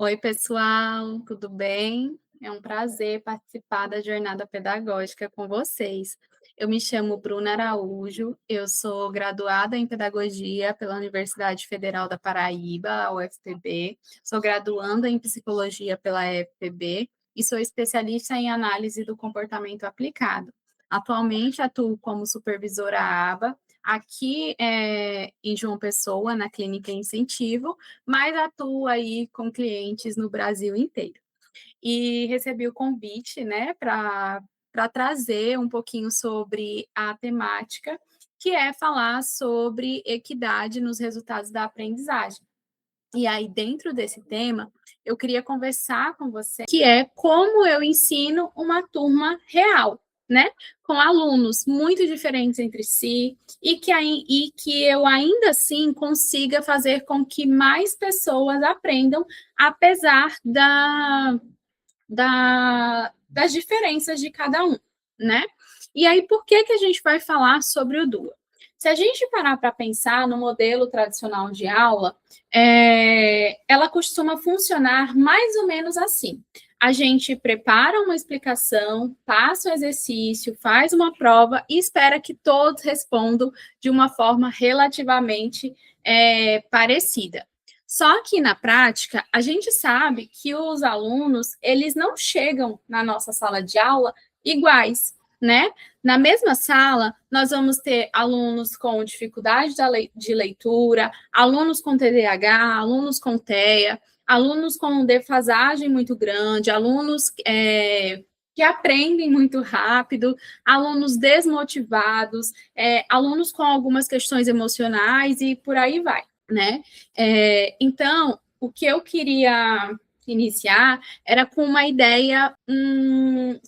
Oi, pessoal, tudo bem? É um prazer participar da jornada pedagógica com vocês. Eu me chamo Bruna Araújo, eu sou graduada em Pedagogia pela Universidade Federal da Paraíba, a UFPB, sou graduanda em Psicologia pela FPB e sou especialista em análise do comportamento aplicado. Atualmente atuo como supervisora ABA, aqui em João Pessoa, na Clínica Incentivo, mas atuo aí com clientes no Brasil inteiro. E recebi o convite, né, para trazer um pouquinho sobre a temática, que é falar sobre equidade nos resultados da aprendizagem. E aí, dentro desse tema, eu queria conversar com você, que é como eu ensino uma turma real, né? Com alunos muito diferentes entre si, e que eu ainda assim consiga fazer com que mais pessoas aprendam, apesar das diferenças de cada um, né? E aí, por que a gente vai falar sobre o DUA? Se a gente parar para pensar no modelo tradicional de aula, ela costuma funcionar mais ou menos assim. A gente prepara uma explicação, passa o exercício, faz uma prova e espera que todos respondam de uma forma relativamente parecida. Só que na prática, a gente sabe que os alunos, eles não chegam na nossa sala de aula iguais, né? Na mesma sala, nós vamos ter alunos com dificuldade de leitura, alunos com TDAH, alunos com TEA, alunos com defasagem muito grande, alunos que aprendem muito rápido, alunos desmotivados, alunos com algumas questões emocionais e por aí vai, né? Então, o que eu queria iniciar era com uma ideia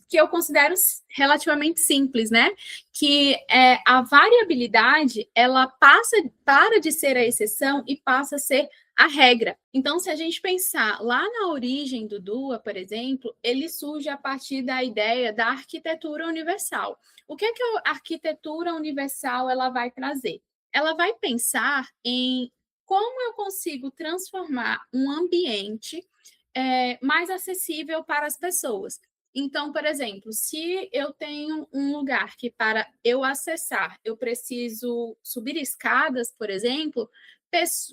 que eu considero relativamente simples, né? Que a variabilidade ela para de ser a exceção e passa a ser a regra. Então, se a gente pensar lá na origem do DUA, por exemplo, ele surge a partir da ideia da arquitetura universal. O que é que a arquitetura universal ela vai trazer? Ela vai pensar em como eu consigo transformar um ambiente mais acessível para as pessoas. Então, por exemplo, se eu tenho um lugar que para eu acessar eu preciso subir escadas, por exemplo,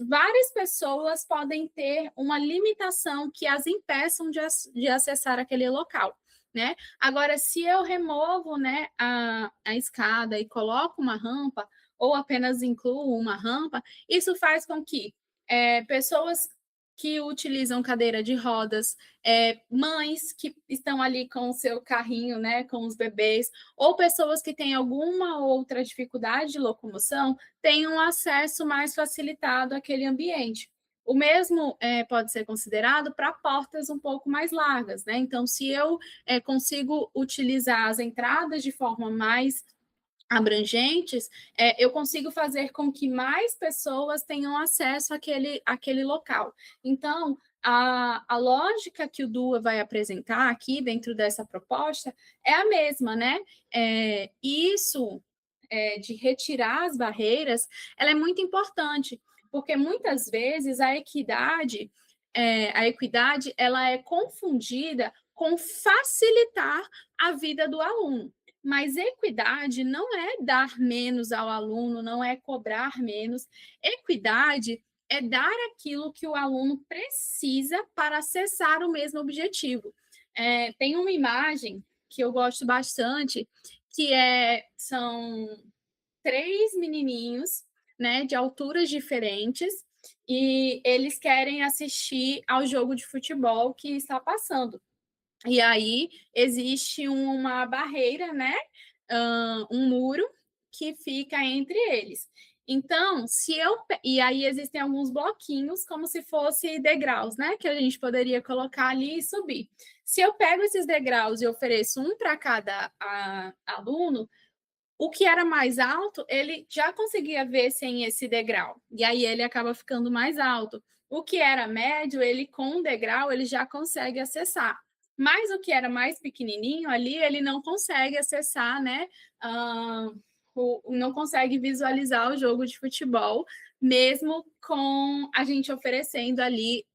várias pessoas podem ter uma limitação que as impeçam de acessar aquele local. Né? Agora, se eu removo, né, a escada e coloco uma rampa, ou apenas incluo uma rampa, isso faz com que pessoas que utilizam cadeira de rodas, mães que estão ali com o seu carrinho, né, com os bebês, ou pessoas que têm alguma outra dificuldade de locomoção, tenham acesso mais facilitado àquele ambiente. O mesmo pode ser considerado para portas um pouco mais largas, né? Então, se eu consigo utilizar as entradas de forma mais abrangentes, eu consigo fazer com que mais pessoas tenham acesso àquele local. Então, a lógica que o DUA vai apresentar aqui dentro dessa proposta é a mesma, né? Isso de retirar as barreiras, ela é muito importante, porque muitas vezes a equidade ela é confundida com facilitar a vida do aluno. Mas equidade não é dar menos ao aluno, não é cobrar menos. Equidade é dar aquilo que o aluno precisa para acessar o mesmo objetivo. Tem uma imagem que eu gosto bastante, que são três menininhos, né, de alturas diferentes, e eles querem assistir ao jogo de futebol que está passando. E aí existe uma barreira, né? Um muro que fica entre eles. Então, se eu. E aí existem alguns bloquinhos, como se fossem degraus, né? Que a gente poderia colocar ali e subir. Se eu pego esses degraus e ofereço um para cada aluno, o que era mais alto, ele já conseguia ver sem esse degrau. E aí ele acaba ficando mais alto. O que era médio, ele com o degrau, ele já consegue acessar. Mas o que era mais pequenininho ali, ele não consegue acessar, né? Não consegue visualizar o jogo de futebol, mesmo com a gente oferecendo ali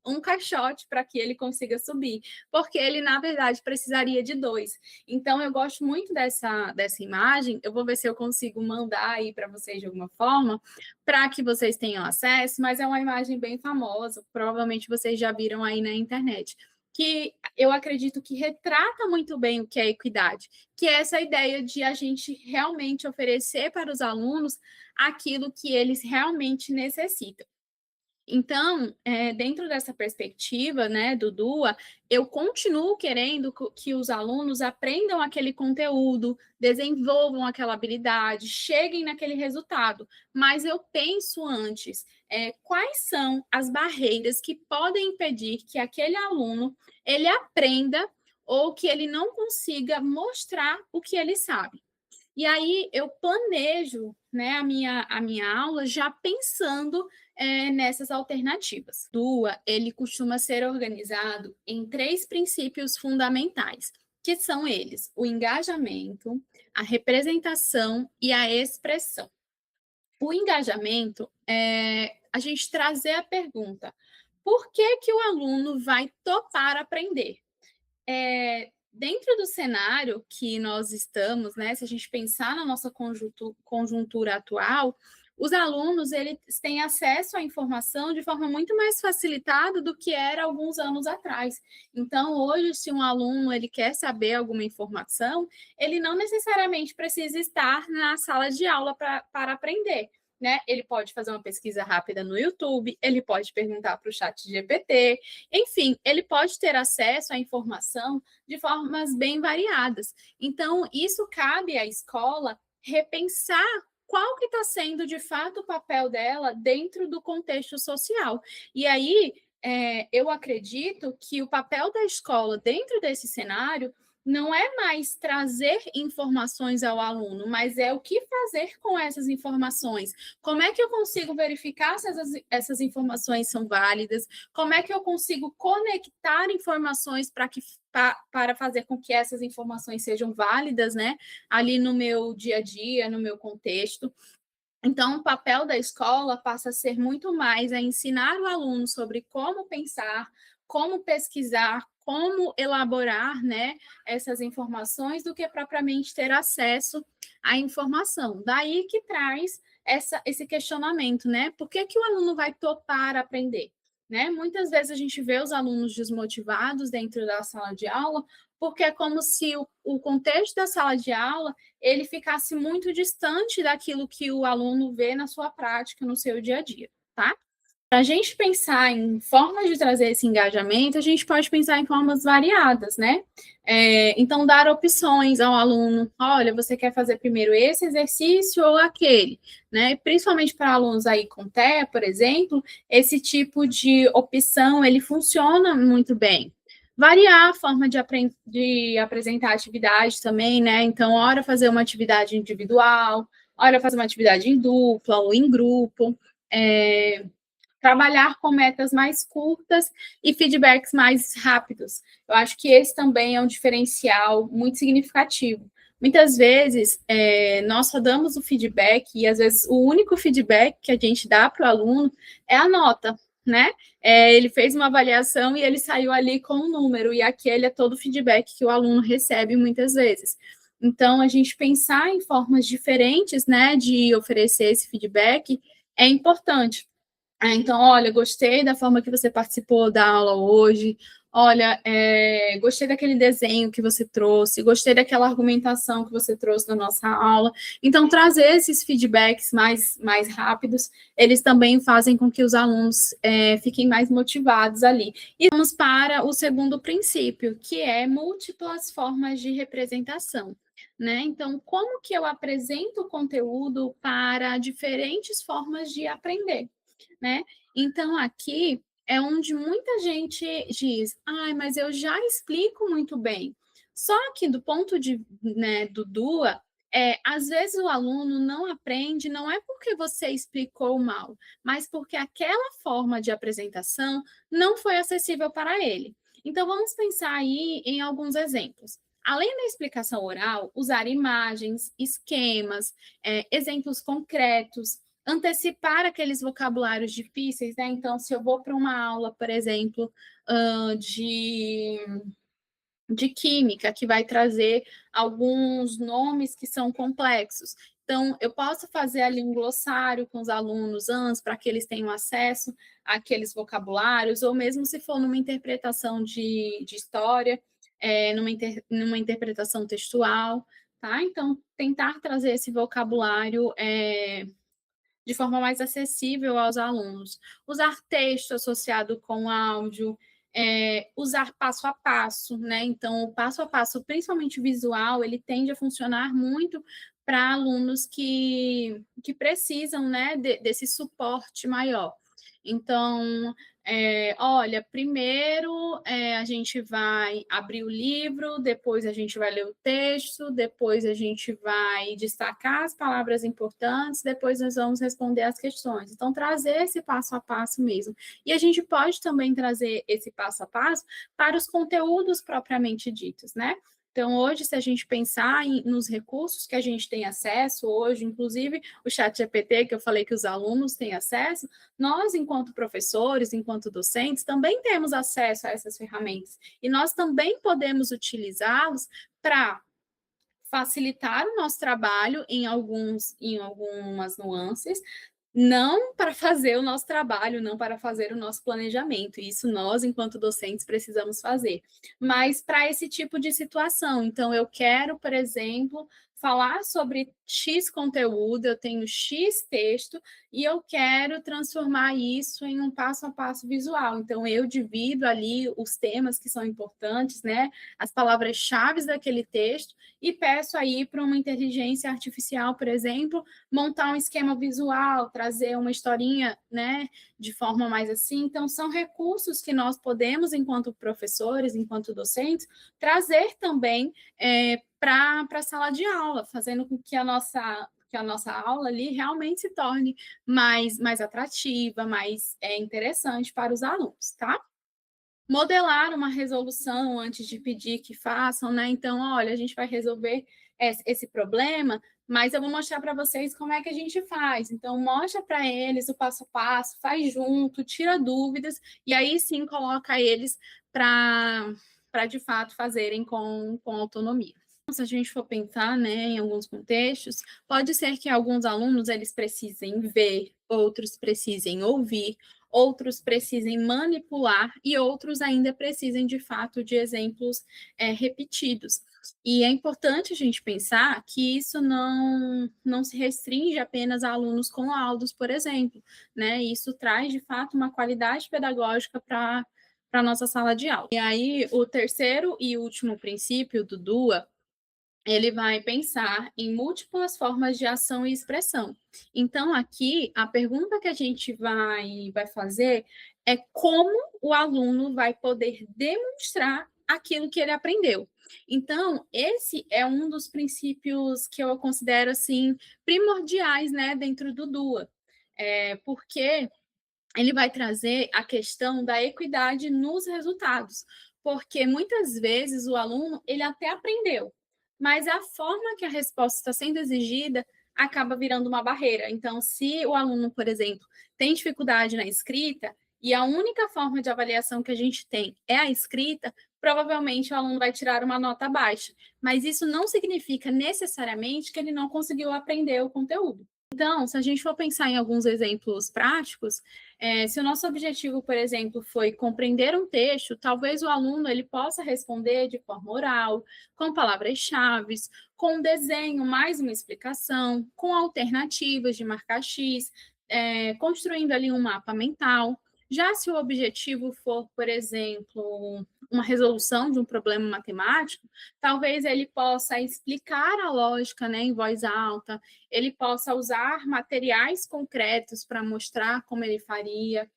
um caixote para que ele consiga subir, porque ele, na verdade, precisaria de 2. Então, eu gosto muito dessa imagem, eu vou ver se eu consigo mandar aí para vocês de alguma forma, para que vocês tenham acesso, mas é uma imagem bem famosa, provavelmente vocês já viram aí na internet, que eu acredito que retrata muito bem o que é equidade, que é essa ideia de a gente realmente oferecer para os alunos aquilo que eles realmente necessitam. Então, dentro dessa perspectiva, né, do DUA, eu continuo querendo que os alunos aprendam aquele conteúdo, desenvolvam aquela habilidade, cheguem naquele resultado, mas eu penso antes, quais são as barreiras que podem impedir que aquele aluno ele aprenda ou que ele não consiga mostrar o que ele sabe. E aí eu planejo, né, a minha aula já pensando nessas alternativas. DUA, ele costuma ser organizado em 3 princípios fundamentais, que são eles: o engajamento, a representação e a expressão. O engajamento é a gente trazer a pergunta: por que que o aluno vai topar aprender? Dentro do cenário que nós estamos, né, se a gente pensar na nossa conjuntura atual, os alunos eles têm acesso à informação de forma muito mais facilitada do que era alguns anos atrás. Então, hoje, se um aluno ele quer saber alguma informação, ele não necessariamente precisa estar na sala de aula para aprender. Né? Ele pode fazer uma pesquisa rápida no YouTube, ele pode perguntar para o chat GPT, enfim, ele pode ter acesso à informação de formas bem variadas. Então, isso cabe à escola repensar qual que está sendo, de fato, o papel dela dentro do contexto social. E aí, eu acredito que o papel da escola dentro desse cenário não é mais trazer informações ao aluno, mas é o que fazer com essas informações. Como é que eu consigo verificar se essas informações são válidas? Como é que eu consigo conectar informações para fazer com que essas informações sejam válidas, né? Ali no meu dia a dia, no meu contexto. Então, o papel da escola passa a ser muito mais a ensinar o aluno sobre como pensar, como pesquisar, como elaborar, né, essas informações, do que propriamente ter acesso à informação. Daí que traz esse questionamento, né? Por que que o aluno vai topar aprender? Né? Muitas vezes a gente vê os alunos desmotivados dentro da sala de aula, porque é como se o contexto da sala de aula ele ficasse muito distante daquilo que o aluno vê na sua prática, no seu dia a dia, tá? Para a gente pensar em formas de trazer esse engajamento, a gente pode pensar em formas variadas, né? Então, dar opções ao aluno. Olha, você quer fazer primeiro esse exercício ou aquele? Né? Principalmente para alunos aí com TEA, por exemplo, esse tipo de opção, ele funciona muito bem. Variar a forma de apresentar atividade também, né? Então, hora fazer uma atividade individual, hora fazer uma atividade em dupla ou em grupo. Trabalhar com metas mais curtas e feedbacks mais rápidos. Eu acho que esse também é um diferencial muito significativo. Muitas vezes, nós só damos o feedback e, às vezes, o único feedback que a gente dá para o aluno é a nota, né? Ele fez uma avaliação e ele saiu ali com um número, e aquele é todo o feedback que o aluno recebe muitas vezes. Então, a gente pensar em formas diferentes, né, de oferecer esse feedback é importante. Então, olha, gostei da forma que você participou da aula hoje. Olha, gostei daquele desenho que você trouxe, gostei daquela argumentação que você trouxe na nossa aula. Então, trazer esses feedbacks mais rápidos, eles também fazem com que os alunos fiquem mais motivados ali. E vamos para o segundo princípio, que é múltiplas formas de representação. Né? Então, como que eu apresento o conteúdo para diferentes formas de aprender? Né? Então, aqui é onde muita gente diz, mas eu já explico muito bem. Só que do ponto né, do DUA, às vezes o aluno não aprende, não é porque você explicou mal, mas porque aquela forma de apresentação não foi acessível para ele. Então, vamos pensar aí em alguns exemplos. Além da explicação oral, usar imagens, esquemas, exemplos concretos, antecipar aqueles vocabulários difíceis, né? Então, se eu vou para uma aula, por exemplo, de química, que vai trazer alguns nomes que são complexos. Então, eu posso fazer ali um glossário com os alunos antes, para que eles tenham acesso àqueles vocabulários, ou mesmo se for numa interpretação de história, numa interpretação textual, tá? Então, tentar trazer esse vocabulário de forma mais acessível aos alunos. Usar texto associado com áudio, usar passo a passo, né? Então, o passo a passo, principalmente visual, ele tende a funcionar muito para alunos que precisam, né, desse suporte maior. Então, olha, primeiro a gente vai abrir o livro, depois a gente vai ler o texto, depois a gente vai destacar as palavras importantes, depois nós vamos responder as questões. Então, trazer esse passo a passo mesmo. E a gente pode também trazer esse passo a passo para os conteúdos propriamente ditos, né? Então, hoje, se a gente pensar nos recursos que a gente tem acesso hoje, inclusive o chat GPT, que eu falei que os alunos têm acesso, nós, enquanto professores, enquanto docentes, também temos acesso a essas ferramentas. E nós também podemos utilizá-los para facilitar o nosso trabalho em algumas nuances, não para fazer o nosso trabalho, não para fazer o nosso planejamento. Isso nós, enquanto docentes, precisamos fazer. Mas para esse tipo de situação. Então, eu quero, por exemplo, falar sobre X conteúdo, eu tenho X texto e eu quero transformar isso em um passo a passo visual. Então, eu divido ali os temas que são importantes, né? As palavras-chave daquele texto e peço aí para uma inteligência artificial, por exemplo, montar um esquema visual, trazer uma historinha, né, de forma mais assim. Então, são recursos que nós podemos, enquanto professores, enquanto docentes, trazer também para a sala de aula, fazendo com que a nossa aula ali realmente se torne mais atrativa, mais interessante para os alunos, tá? Modelar uma resolução antes de pedir que façam, né? Então, olha, a gente vai resolver esse problema, mas eu vou mostrar para vocês como é que a gente faz. Então, mostra para eles o passo a passo, faz junto, tira dúvidas, e aí sim coloca eles para de fato fazerem com autonomia. Se a gente for pensar, né, em alguns contextos, pode ser que alguns alunos eles precisem ver, outros precisem ouvir, outros precisem manipular e outros ainda precisem, de fato, de exemplos repetidos. E é importante a gente pensar que isso não se restringe apenas a alunos com laudos, por exemplo, né? Isso traz, de fato, uma qualidade pedagógica para a nossa sala de aula. E aí, o terceiro e último princípio do DUA, ele vai pensar em múltiplas formas de ação e expressão. Então, aqui, a pergunta que a gente vai fazer é como o aluno vai poder demonstrar aquilo que ele aprendeu. Então, esse é um dos princípios que eu considero, assim, primordiais, né, dentro do DUA. Porque ele vai trazer a questão da equidade nos resultados, porque muitas vezes o aluno ele até aprendeu, mas a forma que a resposta está sendo exigida acaba virando uma barreira. Então, se o aluno, por exemplo, tem dificuldade na escrita e a única forma de avaliação que a gente tem é a escrita, provavelmente o aluno vai tirar uma nota baixa. Mas isso não significa necessariamente que ele não conseguiu aprender o conteúdo. Então, se a gente for pensar em alguns exemplos práticos, se o nosso objetivo, por exemplo, foi compreender um texto, talvez o aluno ele possa responder de forma oral, com palavras-chave, com um desenho, mais uma explicação, com alternativas de marcar X, construindo ali um mapa mental. Já se o objetivo for, por exemplo, uma resolução de um problema matemático, talvez ele possa explicar a lógica, né, em voz alta, ele possa usar materiais concretos para mostrar como ele faria,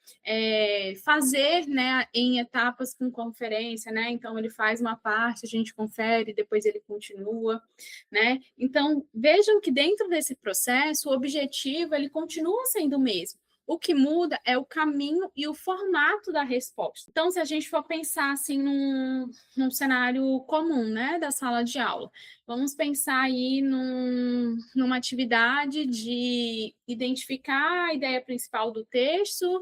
fazer, né, em etapas com conferência, né, então ele faz uma parte, a gente confere, depois ele continua, né, então vejam que dentro desse processo o objetivo ele continua sendo o mesmo, O que muda é o caminho e o formato da resposta. Então, se a gente for pensar assim num cenário comum, né, da sala de aula, vamos pensar aí numa atividade de identificar a ideia principal do texto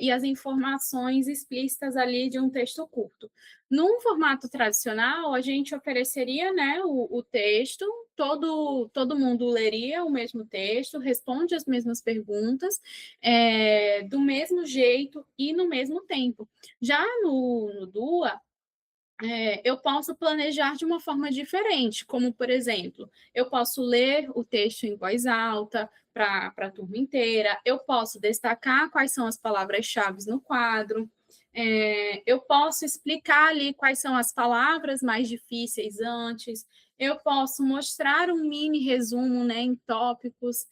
e as informações explícitas ali de um texto curto. Num formato tradicional, a gente ofereceria, né, o texto, todo mundo leria o mesmo texto, responde as mesmas perguntas, do mesmo jeito e no mesmo tempo. Já no DUA, eu posso planejar de uma forma diferente, como, por exemplo, eu posso ler o texto em voz alta para a turma inteira, eu posso destacar quais são as palavras-chave no quadro, eu posso explicar ali quais são as palavras mais difíceis antes, eu posso mostrar um mini resumo, né, em tópicos,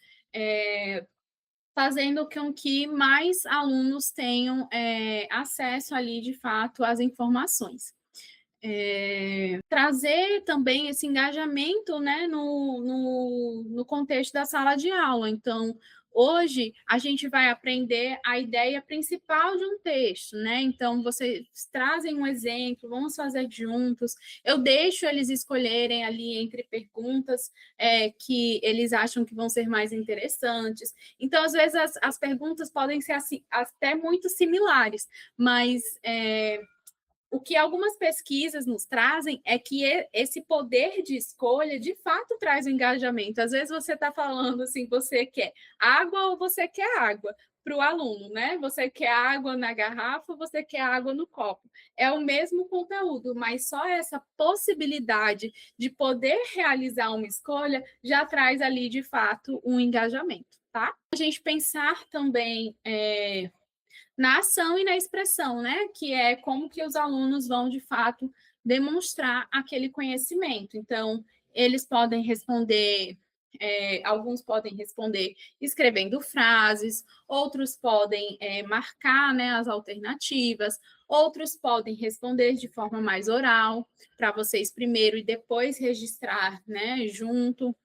fazendo com que mais alunos tenham acesso ali, de fato, às informações. Trazer também esse engajamento, né, no contexto da sala de aula. Então, hoje, a gente vai aprender a ideia principal de um texto, né? Então, vocês trazem um exemplo, vamos fazer juntos. Eu deixo eles escolherem ali entre perguntas que eles acham que vão ser mais interessantes. Então, às vezes, as perguntas podem ser assim, até muito similares, mas o que algumas pesquisas nos trazem é que esse poder de escolha, de fato, traz o engajamento. Às vezes você está falando assim, você quer água ou você quer água para o aluno, né? Você quer água na garrafa ou você quer água no copo. É o mesmo conteúdo, mas só essa possibilidade de poder realizar uma escolha já traz ali, de fato, um engajamento, tá? A gente pensar também na ação e na expressão, né? Que é como que os alunos vão, de fato, demonstrar aquele conhecimento. Então, eles podem responder, alguns podem responder escrevendo frases, outros podem marcar, né, as alternativas, outros podem responder de forma mais oral, para vocês primeiro e depois registrar, né, junto.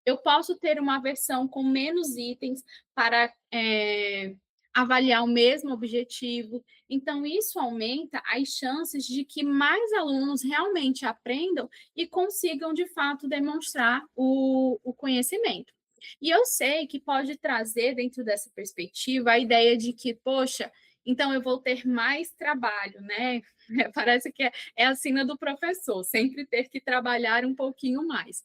Eu posso ter uma versão com menos itens para avaliar o mesmo objetivo. Então, isso aumenta as chances de que mais alunos realmente aprendam e consigam, de fato, demonstrar o conhecimento. E eu sei que pode trazer, dentro dessa perspectiva, a ideia de que, poxa, então eu vou ter mais trabalho, né? Parece que é a sina do professor, sempre ter que trabalhar um pouquinho mais.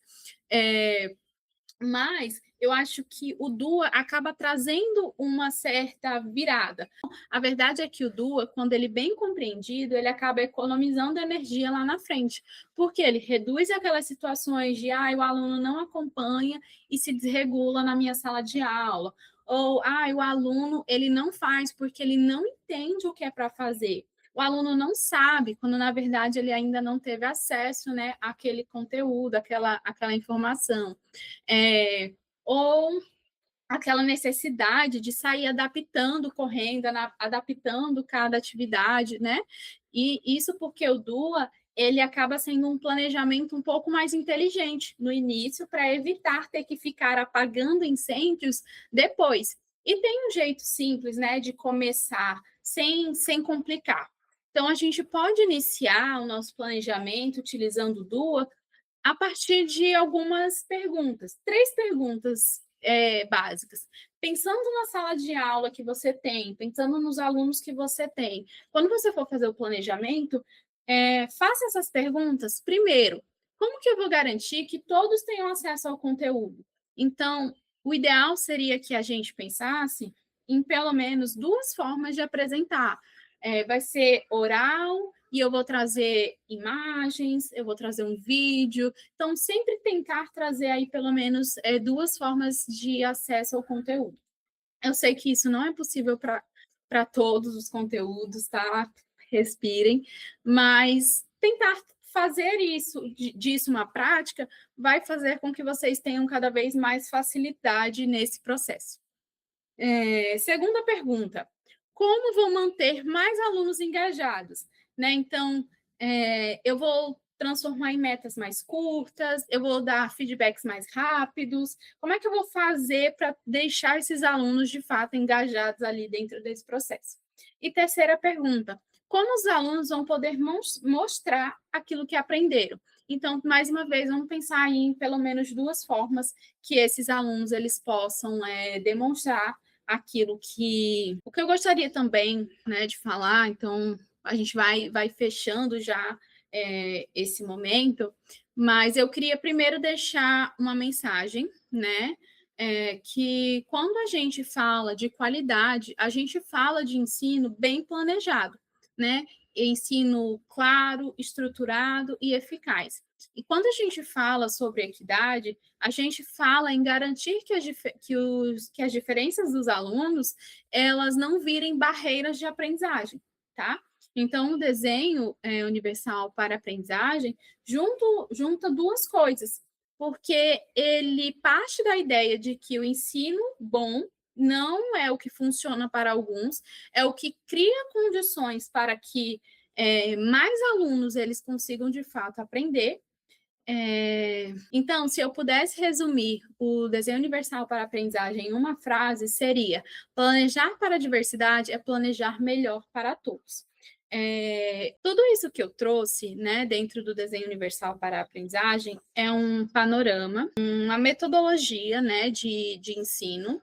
Mas eu acho que o DUA acaba trazendo uma certa virada. A verdade é que o DUA, quando ele é bem compreendido, ele acaba economizando energia lá na frente, porque ele reduz aquelas situações de o aluno não acompanha e se desregula na minha sala de aula, ou o aluno ele não faz porque ele não entende o que é para fazer. O aluno não sabe, quando na verdade ele ainda não teve acesso, né, àquele conteúdo, àquela informação. Ou aquela necessidade de sair adaptando, correndo, adaptando cada atividade, né? E isso porque o DUA, ele acaba sendo um planejamento um pouco mais inteligente no início, para evitar ter que ficar apagando incêndios depois. E tem um jeito simples, né, de começar, sem complicar. Então, a gente pode iniciar o nosso planejamento utilizando o DUA a partir de algumas perguntas, 3 perguntas básicas. Pensando na sala de aula que você tem, pensando nos alunos que você tem, quando você for fazer o planejamento, faça essas perguntas. Primeiro, como que eu vou garantir que todos tenham acesso ao conteúdo? Então, o ideal seria que a gente pensasse em pelo menos 2 formas de apresentar. Vai ser oral, e eu vou trazer imagens, eu vou trazer um vídeo. Então, sempre tentar trazer aí pelo menos 2 formas de acesso ao conteúdo. Eu sei que isso não é possível para todos os conteúdos, tá? Respirem, mas tentar fazer disso uma prática vai fazer com que vocês tenham cada vez mais facilidade nesse processo. Segunda pergunta: como vou manter mais alunos engajados? Né? Então, eu vou transformar em metas mais curtas? Eu vou dar feedbacks mais rápidos? Como é que eu vou fazer para deixar esses alunos, de fato, engajados ali dentro desse processo? E terceira pergunta, como os alunos vão poder mostrar aquilo que aprenderam? Então, mais uma vez, vamos pensar em pelo menos duas formas que esses alunos eles possam demonstrar aquilo que... O que eu gostaria também, né, de falar, então a gente vai fechando já esse momento, mas eu queria primeiro deixar uma mensagem, né, que quando a gente fala de qualidade, a gente fala de ensino bem planejado, né? Ensino claro, estruturado e eficaz. E quando a gente fala sobre equidade, a gente fala em garantir que as diferenças dos alunos elas não virem barreiras de aprendizagem, tá? Então, o desenho universal para aprendizagem junta duas coisas, porque ele parte da ideia de que o ensino bom não é o que funciona para alguns, é o que cria condições para que mais alunos eles consigam de fato aprender. Então, se eu pudesse resumir o desenho universal para a aprendizagem em uma frase, seria: planejar para a diversidade é planejar melhor para todos. Tudo isso que eu trouxe, né, dentro do desenho universal para a aprendizagem é um panorama, uma metodologia, né, de ensino,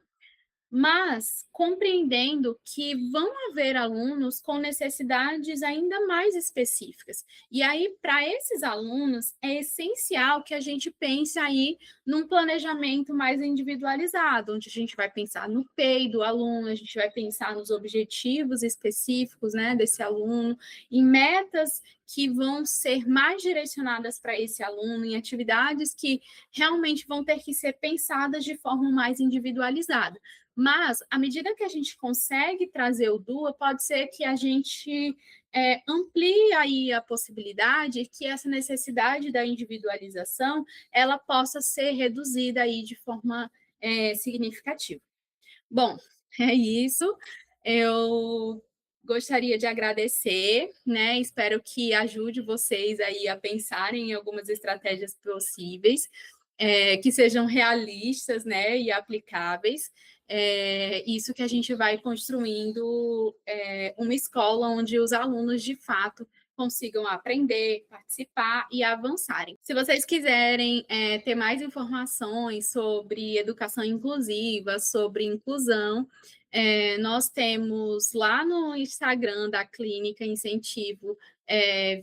mas compreendendo que vão haver alunos com necessidades ainda mais específicas. E aí, para esses alunos, é essencial que a gente pense aí num planejamento mais individualizado, onde a gente vai pensar no PEI do aluno, a gente vai pensar nos objetivos específicos, né, desse aluno, em metas que vão ser mais direcionadas para esse aluno, em atividades que realmente vão ter que ser pensadas de forma mais individualizada. Mas, à medida que a gente consegue trazer o DUA, pode ser que a gente amplie aí a possibilidade que essa necessidade da individualização ela possa ser reduzida aí de forma significativa. Bom, é isso. Eu gostaria de agradecer, né? Espero que ajude vocês aí a pensarem em algumas estratégias possíveis, que sejam realistas, né, e aplicáveis. Isso que a gente vai construindo uma escola onde os alunos, de fato, consigam aprender, participar e avançarem. Se vocês quiserem ter mais informações sobre educação inclusiva, sobre inclusão, nós temos lá no Instagram da Clínica Incentivo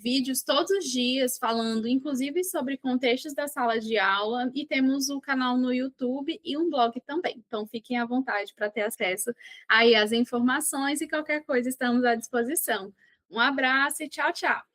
vídeos todos os dias falando, inclusive, sobre contextos da sala de aula, e temos o canal no YouTube e um blog também. Então, fiquem à vontade para ter acesso aí às informações e qualquer coisa estamos à disposição. Um abraço e tchau, tchau!